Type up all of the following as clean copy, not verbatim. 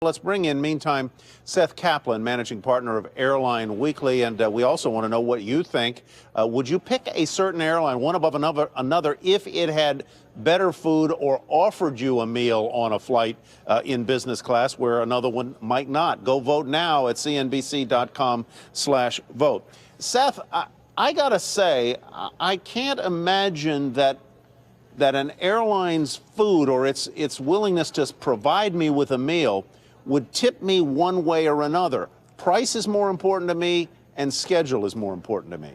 Let's bring in, meantime, Seth Kaplan, managing partner of Airline Weekly, and we also want to know what you think. Would you pick a certain airline, one above another, if it had better food or offered you a meal on a flight in business class where another one might not? Go vote now at cnbc.com/vote. Seth, I gotta say, I can't imagine that an airline's food or its willingness to provide me with a meal would tip me one way or another. Price is more important to me, and schedule is more important to me.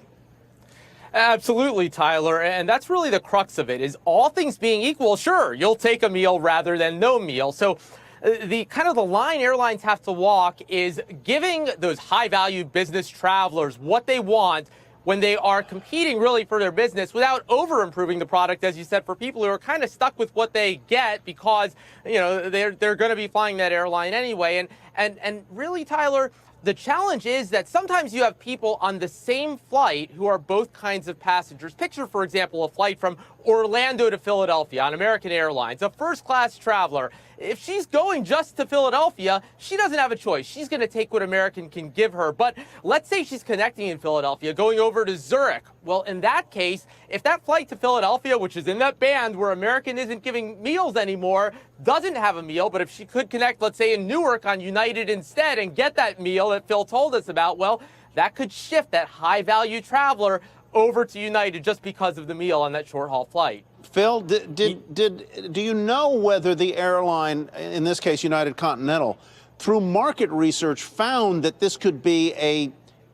Absolutely, Tyler, and that's really the crux of it, is all things being equal, sure, you'll take a meal rather than no meal. So the line airlines have to walk is giving those high-value business travelers what they want when they are competing really for their business without over-improving the product, as you said, for people who are kind of stuck with what they get because, they're going to be flying that airline anyway. And really, Tyler, the challenge is that sometimes you have people on the same flight who are both kinds of passengers. Picture, for example, a flight from Orlando to Philadelphia on American Airlines, a first-class traveler. If she's going just to Philadelphia, she doesn't have a choice. She's going to take what American can give her. But let's say she's connecting in Philadelphia, going over to Zurich. Well, in that case, if that flight to Philadelphia, which is in that band where American isn't giving meals anymore, doesn't have a meal, but if she could connect, let's say, in Newark on United instead and get that meal that Phil told us about, well, that could shift that high-value traveler over to United just because of the meal on that short-haul flight. Phil, do you know whether the airline, in this case United Continental, through market research found that this could be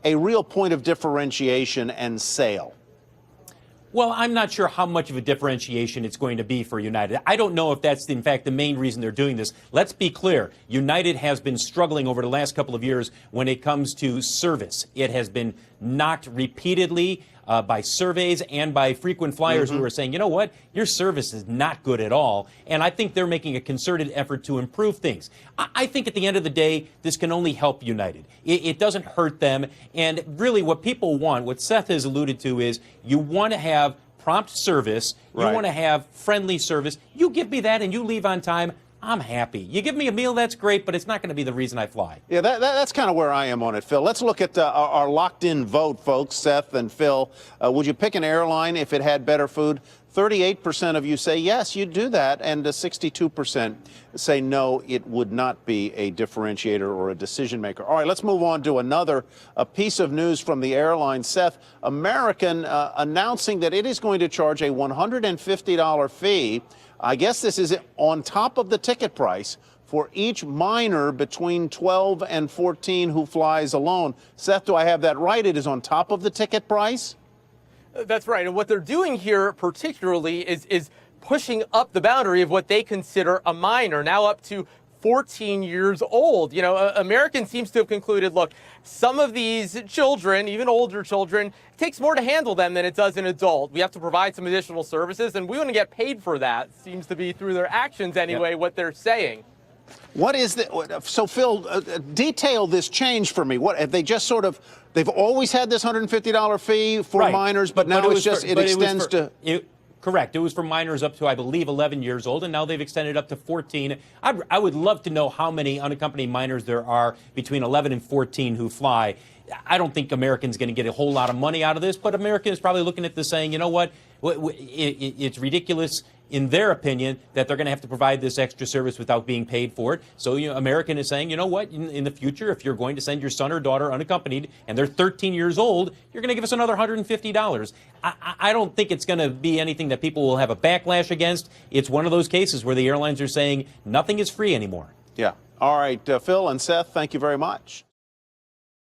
a real point of differentiation and sale? Well, I'm not sure how much of a differentiation it's going to be for United. I don't know if that's, in fact, the main reason they're doing this. Let's be clear. United has been struggling over the last couple of years when it comes to service. It has been knocked repeatedly by surveys and by frequent flyers who are saying, you know what, your service is not good at all. And I think they're making a concerted effort to improve things. I think at the end of the day, this can only help United. It doesn't hurt them. And really what people want, what Seth has alluded to, is you want to have prompt service. You want to have friendly service. You give me that and you leave on time, I'm happy. You give me a meal, that's great, but it's not going to be the reason I fly. Yeah, that's kind of where I am on it, Phil. Let's look at our locked-in vote, folks, Seth and Phil. Would you pick an airline if it had better food? 38% of you say yes, you'd do that, and 62% say no, it would not be a differentiator or a decision maker. All right, let's move on to another piece of news from the airline. Seth, American announcing that it is going to charge a $150 fee. I guess this is on top of the ticket price for each minor between 12 and 14 who flies alone. Seth, do I have that right? It is on top of the ticket price? That's right. And what they're doing here particularly is pushing up the boundary of what they consider a minor, now up to 14 years old. American seems to have concluded, look, some of these children, even older children, it takes more to handle them than it does an adult. We have to provide some additional services, and we want to get paid for that. Seems to be through their actions anyway, what they're saying. What is the, so Phil, detail this change for me. What have they just they've always had this $150 fee for minors, but now it extends to... Correct. It was for minors up to, I believe, 11 years old, and now they've extended up to 14. I would love to know how many unaccompanied minors there are between 11 and 14 who fly. I don't think American's going to get a whole lot of money out of this, but American is probably looking at this saying, you know what, it's ridiculous, in their opinion, that they're going to have to provide this extra service without being paid for it. So American is saying, you know what, in the future, if you're going to send your son or daughter unaccompanied and they're 13 years old, you're going to give us another $150. I don't think it's going to be anything that people will have a backlash against. It's one of those cases where the airlines are saying nothing is free anymore. Yeah. All right, Phil and Seth, thank you very much.